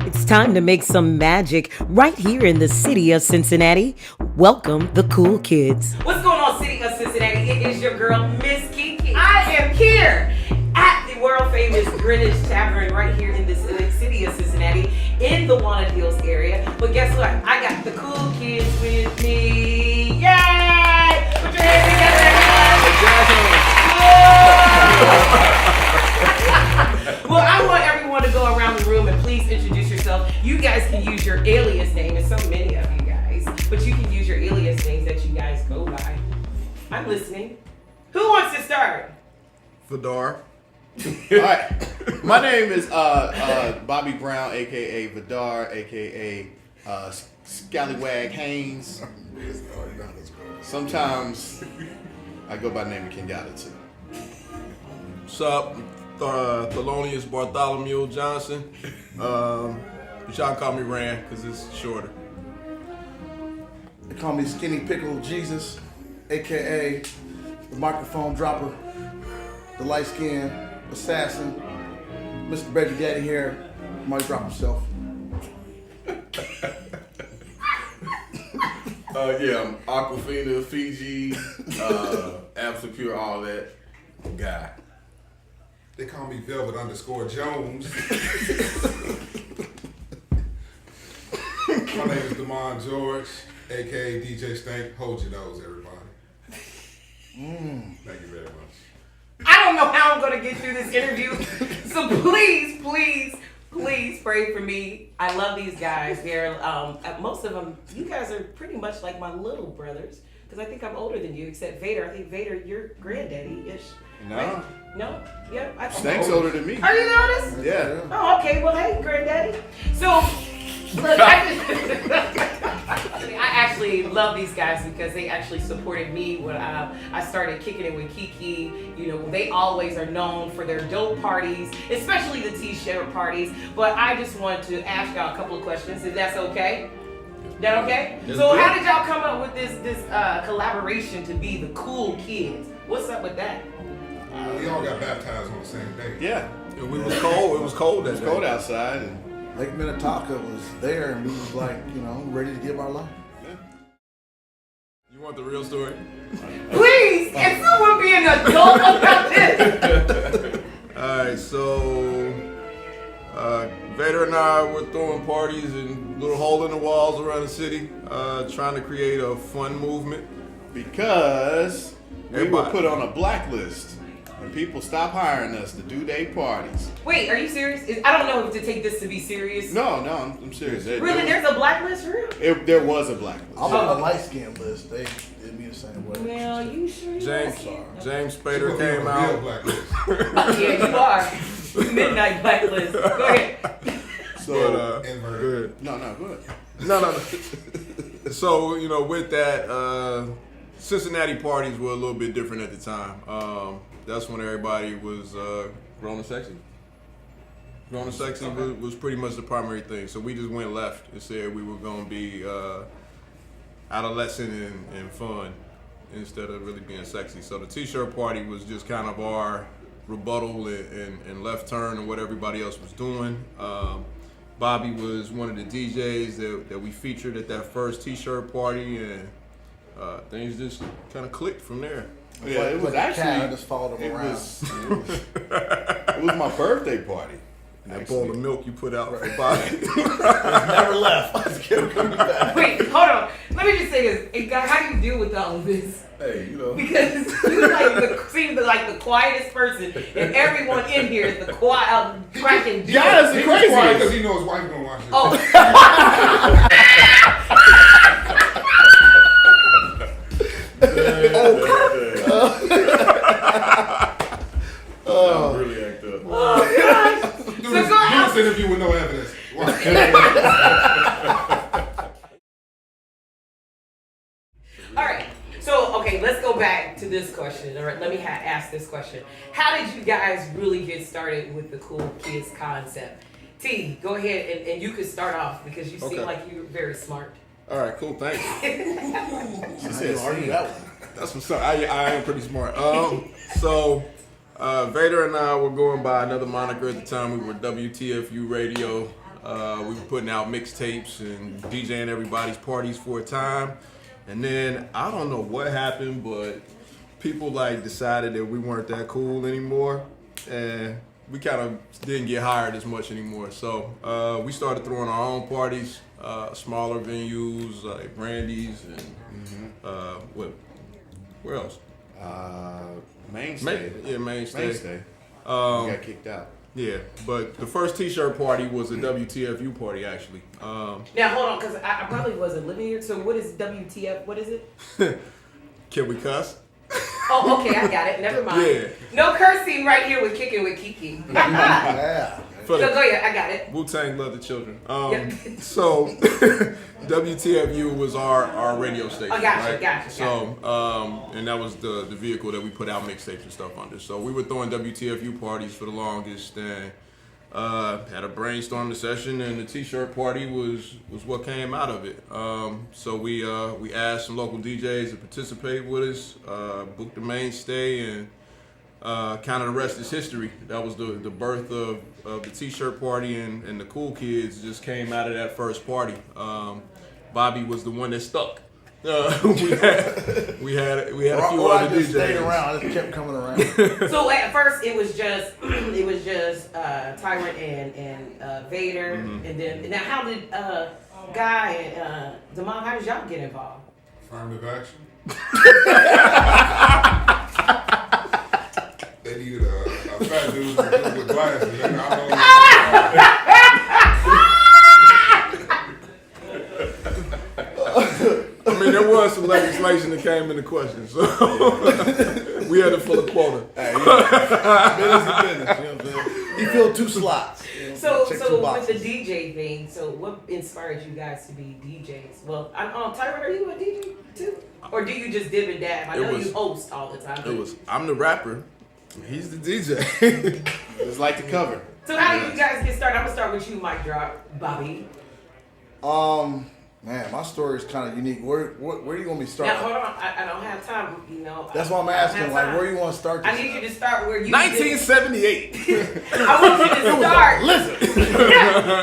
It's time to make some magic right here in the city of Cincinnati. Welcome the cool kids. What's going on, city of Cincinnati? It is your girl, Miss Kiki. I am here at the world famous Greenwich Tavern right here in the city of Cincinnati in the Walnut Hills area. But guess what? I got the cool kids with me. Yay! Put your hands together, everyone. Well, I want everyone to go around the room and please introduce yourself. You guys can use your alias name, and so many of you guys, but you can use your alias names that you guys go by. I'm listening. Who wants to start? Vidar. All right. My name is Bobby Brown, aka Vidar, aka Scallywag Haynes. Sometimes I go by the name of King Gala too. What's up? Thelonious Bartholomew Johnson. But y'all call me Rand because it's shorter. They call me Skinny Pickle Jesus, aka the microphone dropper, the light skin assassin, Mr. Baby Daddy here. Might drop himself. I'm Aquafina, Fiji, Absolute Pure, all that guy. They call me Velvet _Jones. My name is Damon George, aka DJ Stank. Hold your nose, everybody. Thank you very much. I don't know how I'm going to get through this interview, so please pray for me. I love these guys. They're most of them. You guys are pretty much like my little brothers because I think I'm older than you, except Vader. I think Vader, you're granddaddy-ish. No. Right? No? Yeah. I think Stank's older than me. Are you the oldest? Yeah. Oh, okay. Well, hey, granddaddy. So, look, I actually love these guys because they actually supported me when I started kicking it with Kiki. You know, they always are known for their dope parties, especially the t-shirt parties. But I just wanted to ask y'all a couple of questions, if that's okay. That okay? So how did y'all come up with this collaboration to be the cool kids? What's up with that? We all got baptized on the same day. Yeah. It was cold. It was cold. It was cold outside. And Lake Minnetonka was there, and we was like, ready to give our life. You want the real story? Please, can someone be an adult about this? Alright, so Vader and I were throwing parties in little hole in the walls around the city, trying to create a fun movement. because we were Everybody. put on a blacklist and people stopped hiring us to do their parties. Wait, are you serious? I don't know if to take this to be serious. No, I'm serious. Really? There's a blacklist for real? There was a blacklist. I'm on the light skin list. They did me the same way. Well, you sure you James are? James She Spader gonna be came on the real out. blacklist. Yeah, you are. Midnight blacklist. Go ahead. So Inverted. Good. no, go ahead. No. So, with that, Cincinnati parties were a little bit different at the time. That's when everybody was grown and sexy. Grown and sexy was pretty much the primary thing. So we just went left and said we were going to be adolescent and fun instead of really being sexy. So the t-shirt party was just kind of our rebuttal and left turn of what everybody else was doing. Bobby was one of the DJs that we featured at that first t-shirt party, and things just kind of clicked from there. Yeah, it was Like a cat, I actually just followed him around. it was my birthday party. That bowl of milk you put out for Bobby. Never left. I just kept coming back. Wait, hold on. Let me just say this. Hey, guys, how do you deal with all of this? Hey, Because you seem like the quietest person, and everyone in here is the quiet, cracking jokes. Guys, He it's was quiet crazy. because he knows his wife gonna watch this. Oh. I'm really act up. Oh, gosh. Do So this, go out. do this interview with no evidence. Watch. All right. So, okay, let's go back to this question. All right, let me ask this question. How did you guys really get started with the cool kids concept? T, go ahead and you could start off because you seem Okay. like you're very smart. All right, cool, thanks. She said, "Argue that one." That's what's up. I am pretty smart. So Vader and I were going by another moniker at the time. We were WTFU Radio. We were putting out mixtapes and DJing everybody's parties for a time. And then I don't know what happened, but people like decided that we weren't that cool anymore. And we kind of didn't get hired as much anymore. So we started throwing our own parties, smaller venues like Brandy's and where else? Mainstay. Mainstay. We got kicked out. Yeah, but the first T-shirt party was a WTFU party, actually. Now hold on, because I probably wasn't living here. So what is WTF? What is it? Can we cuss? Oh, okay, I got it. Never mind. Yeah. No cursing right here with Kicking with Kiki. Yeah. So go ahead, I got it. Wu-Tang love the children. Yep. So WTFU was our radio station. Oh, gotcha, right? gotcha. So and that was the vehicle that we put out mixtapes and stuff under. So we were throwing WTFU parties for the longest, and had a brainstorming session, and the T-shirt party was what came out of it. So we asked some local DJs to participate with us, booked the Mainstay, and kind of the rest is history. That was the birth of the T-shirt party, and the cool kids just came out of that first party. Bobby was the one that stuck. We had a few I other just DJs. stayed around. I just kept coming around. So at first it was just Tyrant and Vader, and then now how did Guy and Damon, how did y'all get involved? Affirmative action. They needed a fat dude with glasses. And I don't know. I mean, there was some legislation that came into question, so we had to fill a quota. Hey, business is business. You know what I'm saying? He filled 2 slots. You know, So check 2 with the boxes. DJ thing, so what inspired you guys to be DJs? Well, Tyrant, are you a DJ too, or do you just dib and dab? I know you host all the time. I'm the rapper. He's the DJ. It's like the cover. So how did you guys get started? I'm gonna start with you, Mic Drop, Bobby. Man, my story is kind of unique. Where do you want me to start? Now hold on, I don't have time. You know. That's why I'm I don't asking. have Like, time. where you want to start? I This? need you to start where you. 1978. I want you to start. Listen.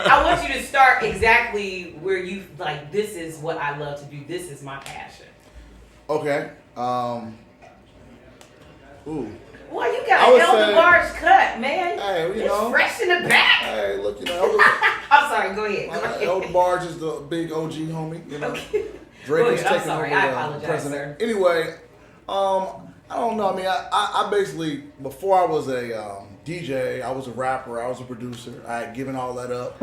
I want you to start exactly where you like. This is what I love to do. This is my passion. Okay. Ooh. Well, you I got would an Elder say- Barge cut, man. Hey, you it's know. fresh in the back. Hey, look, you know, I'm sorry. Go ahead. Go ahead. Elder Barge is the big OG homie. You know, Okay. Drake Go is ahead. I'm taking sorry. over I the apologize, president. sir. Anyway, I don't know. I mean, I basically, before I was a DJ, I was a rapper, I was a producer. I had given all that up,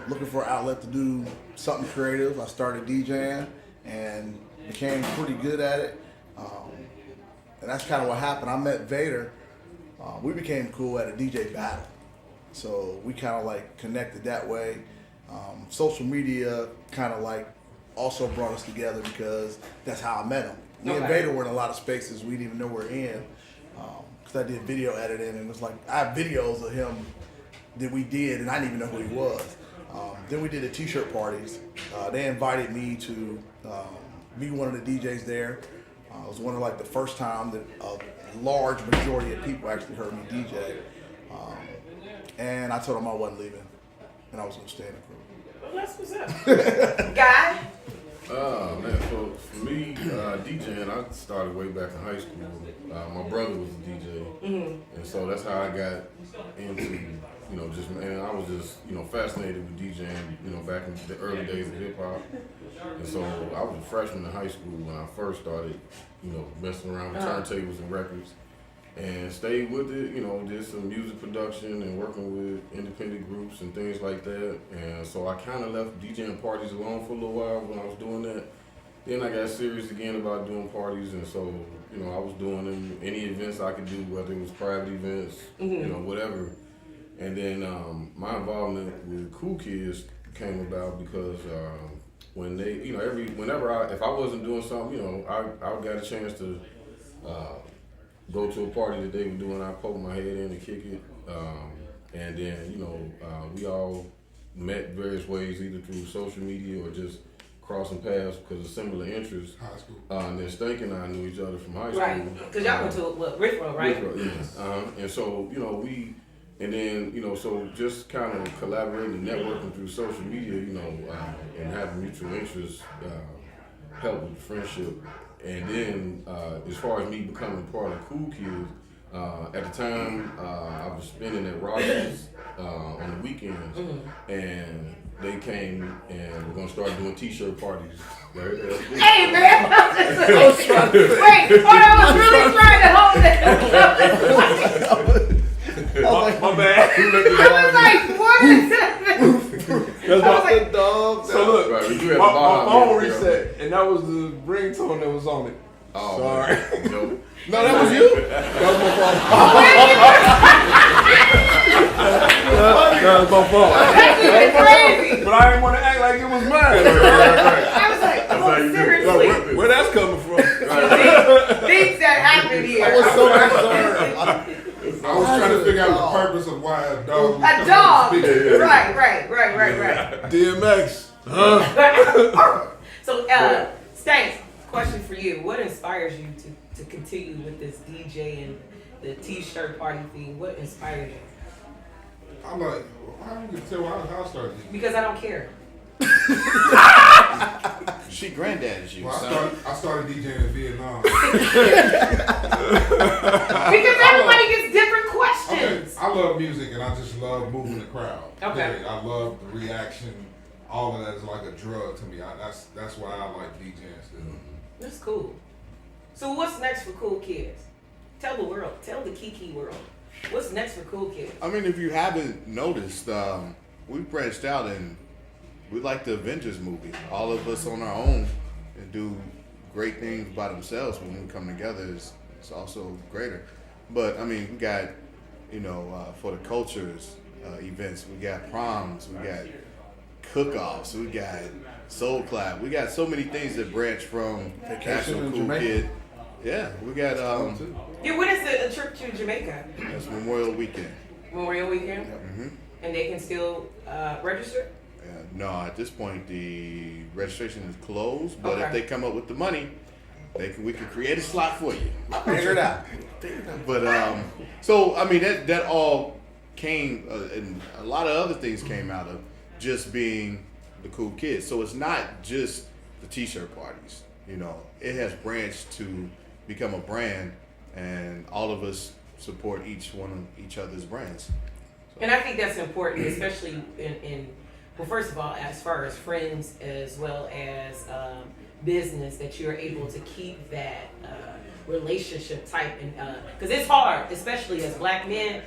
looking for an outlet to do something creative. I started DJing and became pretty good at it. And that's kind of what happened. I met Vader. We became cool at a DJ battle. So we kind of like connected that way. Social media kind of like also brought us together because that's how I met him. Me and Okay. Vader were in a lot of spaces we didn't even know we're in. Because I did video editing and it was like, I have videos of him that we did and I didn't even know who he was. Then we did the t-shirt parties. They invited me to be one of the DJs there. It was one of like the first time that a large majority of people actually heard me DJ. And I told them I wasn't leaving and I was going to stay in the crew. Well, that's what's up. Guy. Man, so for me, DJing, I started way back in high school. My brother was a DJ, and so that's how I got into, I was just, fascinated with DJing, back in the early days of hip hop. And so I was a freshman in high school when I first started, messing around with turntables and records. And stayed with it, did some music production and working with independent groups and things like that. And so I kind of left DJing parties alone for a little while when I was doing that. Then I got serious again about doing parties, and so, I was doing them, any events I could do, whether it was private events, whatever. And then my involvement with Cool Kids came about because when they, if I wasn't doing something, I got a chance to go to a party that they were doing, I poke my head in and kick it. And then, we all met various ways, either through social media or just crossing paths because of similar interests. High school. And then Stank and I knew each other from high school. Right. Because y'all went to Rickroll, right? Rickroll, yeah. And so, we And then, so just kind of collaborating and networking through social media, and having mutual interests help with friendship. And then, as far as me becoming part of Cool Kids, at the time, I was spending at Rogers on the weekends, and they came and we're gonna start doing T-shirt parties. Right? Hey man, I was trying to wait. I was really trying to hold it. My bad. I was like, what is that? That's I was my like, dog. So look, right, my phone reset, and that was the ringtone that was on it. Oh, sorry. Man. No. No, that was you. That was my phone. That was my phone. That's crazy. But I didn't want to act like it was mine. I was like, oh, seriously. Where that's coming from? Things that happen here. I was so concerned. I was trying to figure out the purpose of why a dog. A dog. Right. DMX. So, Stanks, question for you. What inspires you to continue with this DJ and the T-shirt party thing? What inspires you? I'm like, how you can tell how I started? Because I don't care. She granddad is you. Well, I started DJing in Vietnam. Because everybody gets different questions. Okay, I love music and I just love moving the crowd. Okay. Period. I love the reaction. All of that is like a drug to me. That's why I like DJing still. That's cool. So what's next for Cool Kids? Tell the world. Tell the Kiki world. What's next for Cool Kids? I mean, if you haven't noticed, we branched out and we like the Avengers movie. All of us on our own and do great things by themselves. When we come together, it's also greater. But I mean, we got, for the cultures events, we got proms, we got cook-offs, we got soul clap, we got so many things that branch from National Cool Kid. Yeah, we got Yeah, when is the trip to Jamaica? that's Memorial Weekend. Memorial Weekend? Mm-hmm. And they can still register? No, at this point the registration is closed. But Okay. if they come up with the money, we can create a slot for you. Figure it out. But so I mean that all came, and a lot of other things came out of just being the Cool Kids. So it's not just the T-shirt parties. It has branched to become a brand, and all of us support each other's brands. So. And I think that's important, especially well, first of all, as far as friends as well as business, that you're able to keep that relationship type, and because it's hard, especially as Black men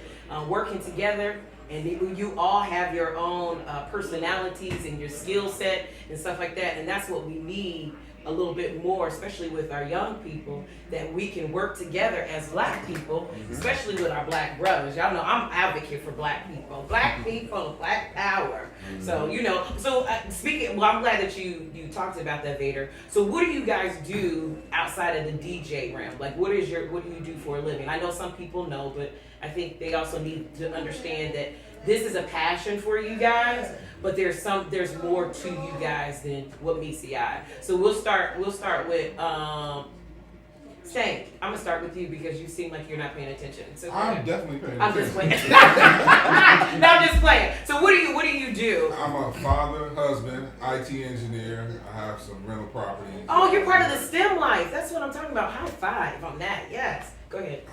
working together, and you all have your own personalities and your skill set and stuff like that, and that's what we need a little bit more, especially with our young people, that we can work together as Black people, especially with our Black brothers. Y'all know I'm advocate for Black people, Black power. So speaking, well, I'm glad that you talked about that, Vader. So what do you guys do outside of the DJ realm? Like, what do you do for a living? I know some people know, but I think they also need to understand that this is a passion for you guys, but there's more to you guys than what meets the eye. So we'll start with Stank. I'm gonna start with you because you seem like you're not paying attention. So I'm definitely paying I'm attention. just playing. No, I'm just playing. So what do you do? I'm a father, husband, IT engineer. I have some rental property. Oh, you're part of the STEM life. That's what I'm talking about. High five on that. Yes. Go ahead.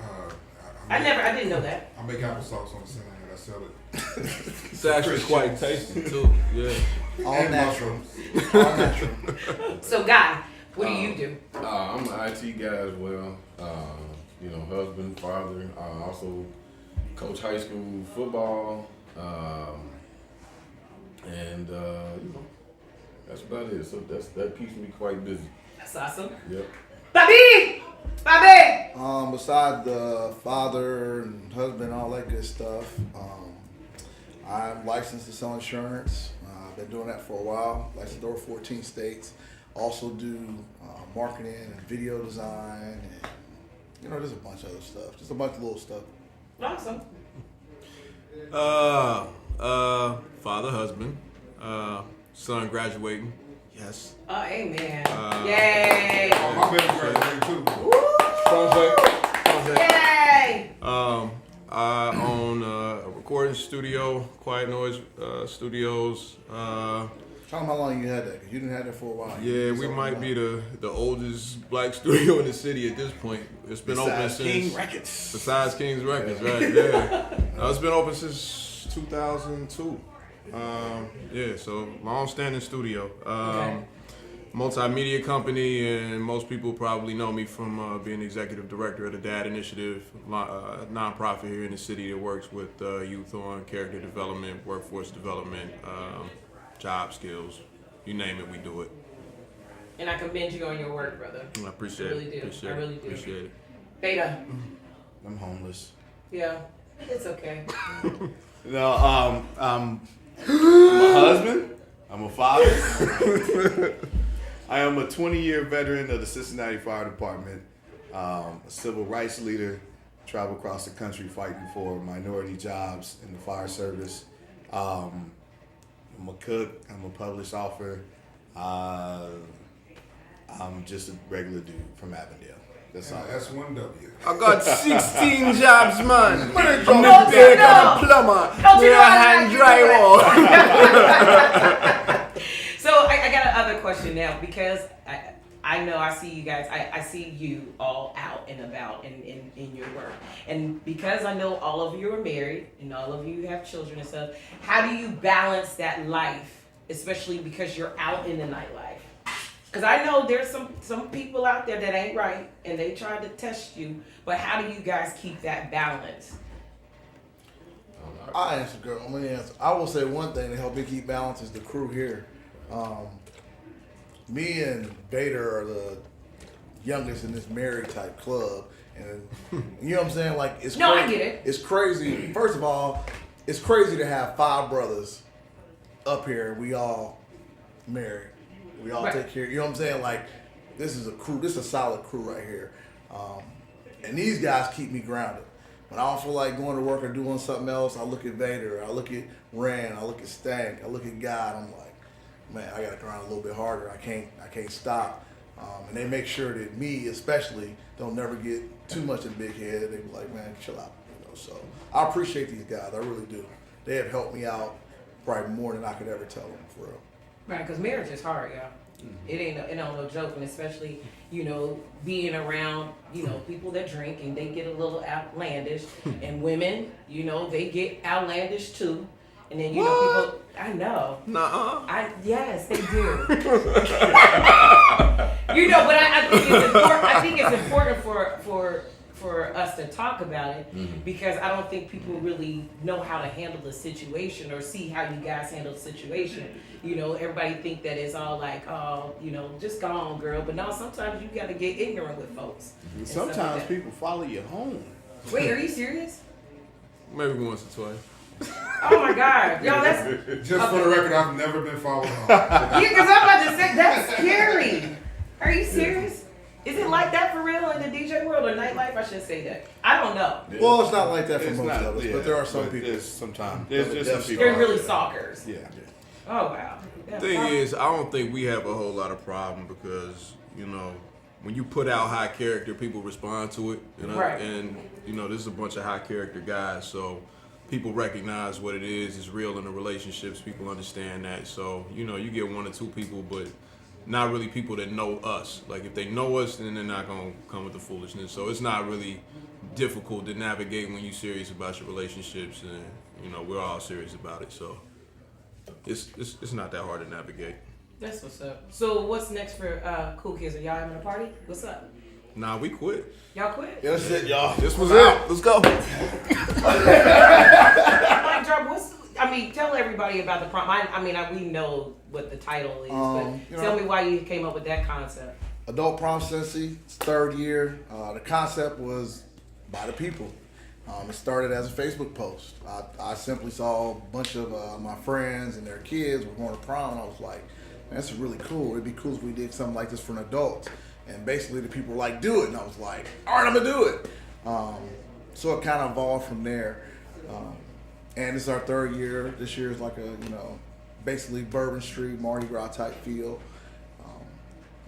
I didn't know that. I make applesauce on the side. I sell it. It's actually quite tasty too. Yeah. All And natural. mushrooms. All natural. So, Guy, what do you do? I'm an IT guy as well. Husband, father. I also coach high school football. That's about it. So that keeps me quite busy. That's awesome. Yep. Bobby! Besides the father and husband, all that good stuff, I'm licensed to sell insurance. I've been doing that for a while. Licensed over 14 states. Also do marketing and video design, and there's a bunch of other stuff. Just a bunch of little stuff. Awesome. Father, husband, son graduating. Yes. Oh, amen. Yay! Oh, my baby graduated too. Yay! I own a recording studio, Quiet Noise Studios. Tell them how long you had that, because you didn't have that for a while. Yeah, we might be the oldest black studio in the city at this point. It's been open since King Records. Besides King's Records, right? Yeah, it's been open since 2002. Yeah, so long-standing studio. Multimedia company, and most people probably know me from being executive director of the Dad Initiative, nonprofit here in the city that works with youth on character development, workforce development, job skills, you name it, we do it. And I commend you on your work, brother. I appreciate I really it. do. Appreciate I really it. do. Appreciate it. Beta. I'm homeless. Yeah, it's okay. No, I'm a husband. I'm a father. I am a 20-year veteran of the Cincinnati Fire Department, a civil rights leader, travel across the country fighting for minority jobs in the fire service. I'm a cook. I'm a published author. I'm just a regular dude from Avondale. That's all. That's one W. I got 16 jobs, man. I'm Don't the you big know? plumber. Don't you We're know a I hand like drywall. So I got another question now, because I know I see you guys, I see you all out and about in your work. And because I know all of you are married and all of you have children and stuff, how do you balance that life, especially because you're out in the nightlife? Because I know there's some people out there that ain't right and they try to test you, but how do you guys keep that balance? I answer, girl. Let me answer. I will say one thing to help me keep balance is the crew here. Me and Vader are the youngest in this married type club, and you know what I'm saying? Like, it's No, crazy. I get it. It's crazy. First of all, it's crazy to have 5 brothers up here. We all married. We all Right. take care. You know what I'm saying? Like, this is a crew. This is a solid crew right here. And these guys keep me grounded. When I don't feel like going to work or doing something else, I look at Vader, I look at Ren, I look at Stank, I look at God. I'm like, man, I gotta grind a little bit harder. I can't stop. And they make sure that me, especially, don't never get too much in big head. They be like, man, chill out. You know, so I appreciate these guys. I really do. They have helped me out probably more than I could ever tell them, for real. Right, because marriage is hard, y'all. It ain't no joke, and especially, you know, being around, you know, people that drink and they get a little outlandish, and women, you know, they get outlandish too. And then, you know, people, I know. Nuh-uh. Yes, they do. You know, but I think it's important. I think it's important for us to talk about it, because I don't think people really know how to handle the situation or see how you guys handle the situation. You know, everybody think that it's all like, oh, you know, just go on, girl. But no, sometimes you got to get ignorant with folks. and stuff like Sometimes that. people follow you home. Wait, are you serious? Maybe once or twice. Oh my God, yo, that's Just for the record, I've never been followed home. yeah, because I'm about to say that's scary. Are you serious? Is it like that for real in the DJ world or nightlife? I shouldn't say that. I don't know. Well, it's not like that for It's most not, of us, yeah, but there are some but people. There's sometimes. There's just some They're people. They're out really there. stalkers. Yeah. Oh wow. Yeah, Thing probably- is, I don't think we have a whole lot of problem, because, you know, when you put out high character, people respond to it. You know? Right. And, you know, this is a bunch of high character guys, so people recognize what it is. It's real in the relationships. People understand that. So, you know, you get 1 or 2 people, but not really people that know us. Like, if they know us, then they're not going to come with the foolishness. So it's not really difficult to navigate when you're serious about your relationships. And, you know, we're all serious about it. So it's not that hard to navigate. That's what's up. So what's next for Cool Kids? Are y'all having a party? What's up? Nah, we quit. Y'all quit? Yeah, that's it, y'all. This was it. Let's go. Mic drop. Tell everybody about the prom. We know what the title is, but you tell know- me why you came up with that concept. Adult Prom Cincy, it's 3rd year. The concept was by the people. It started as a Facebook post. I simply saw a bunch of my friends and their kids were going to prom, and I was like, man, this is really cool. It'd be cool if we did something like this for an adult. And basically the people were like, do it. And I was like, all right, I'm going to do it. So it kind of evolved from there. And it's our 3rd year. This year is like a, you know, basically Bourbon Street, Mardi Gras type feel.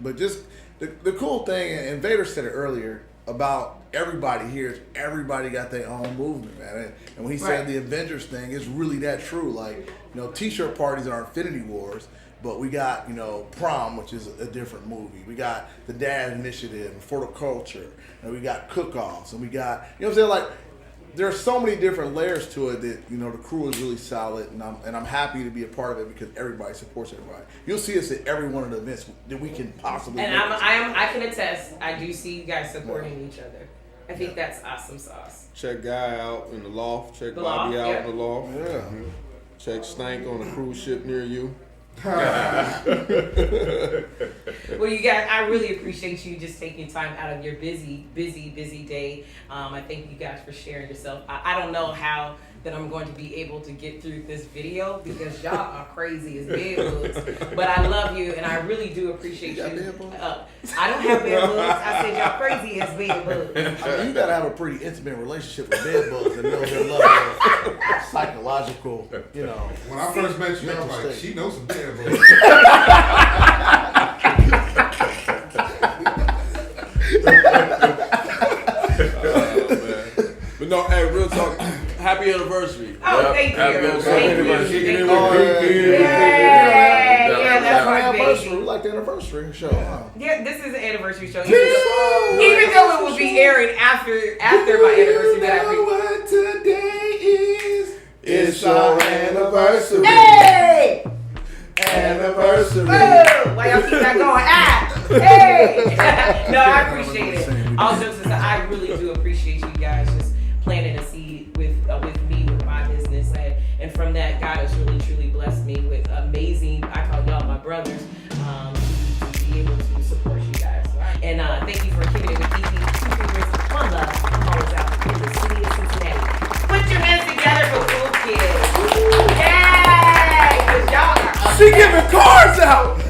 But just the cool thing, and Vader said it earlier, about everybody here is everybody got their own movement, man. And when he said the Avengers thing, it's really that true. Like, t-shirt parties are Infinity Wars, but we got, Prom, which is a different movie. We got the Dad Initiative and For the Culture, and we got cook-offs, and we got, what I'm saying? Like, there's so many different layers to it that, the crew is really solid, and I'm happy to be a part of it because everybody supports everybody. You'll see us at every one of the events that we can possibly. And I can attest, I do see you guys supporting each other. I think that's awesome sauce. Check Guy out in the loft. Check The Bobby loft, out yeah. in the loft. Yeah. Check Stank on a cruise ship near you. Well, you guys, I really appreciate you just taking time out of your busy day. I thank you guys for sharing yourself. I don't know how that I'm going to be able to get through this video because y'all are crazy as bed bugs. But I love you, and I really do appreciate you. You got bed bugs? I don't have bed bugs. I said y'all crazy as bed bugs. I mean, you gotta have a pretty intimate relationship with bed bugs and know their level of psychological, When I first met you, I was like, she knows some bad boys. But no, hey, real talk. Happy anniversary. Oh, thank you. Thank you. Yeah, that's my anniversary. baby. We like the anniversary show. Huh? Yeah, this is an anniversary show. Even though it will be airing after my anniversary, but I what today is? It's our anniversary. Hey! Anniversary. Woo! Why y'all keep that going? Hey! No, I appreciate it. All jokes aside, I really do appreciate you guys just planting a seed with me, with my business. And from that, God has really, truly blessed me with amazing, I call y'all my brothers, to be able to support you guys. And thank you for kicking it with Kiki. 2 fingers, 1 love. I'm always out in the city of Cincinnati. Put your hands together for cool kids. Yay! Because y'all are She giving cards out.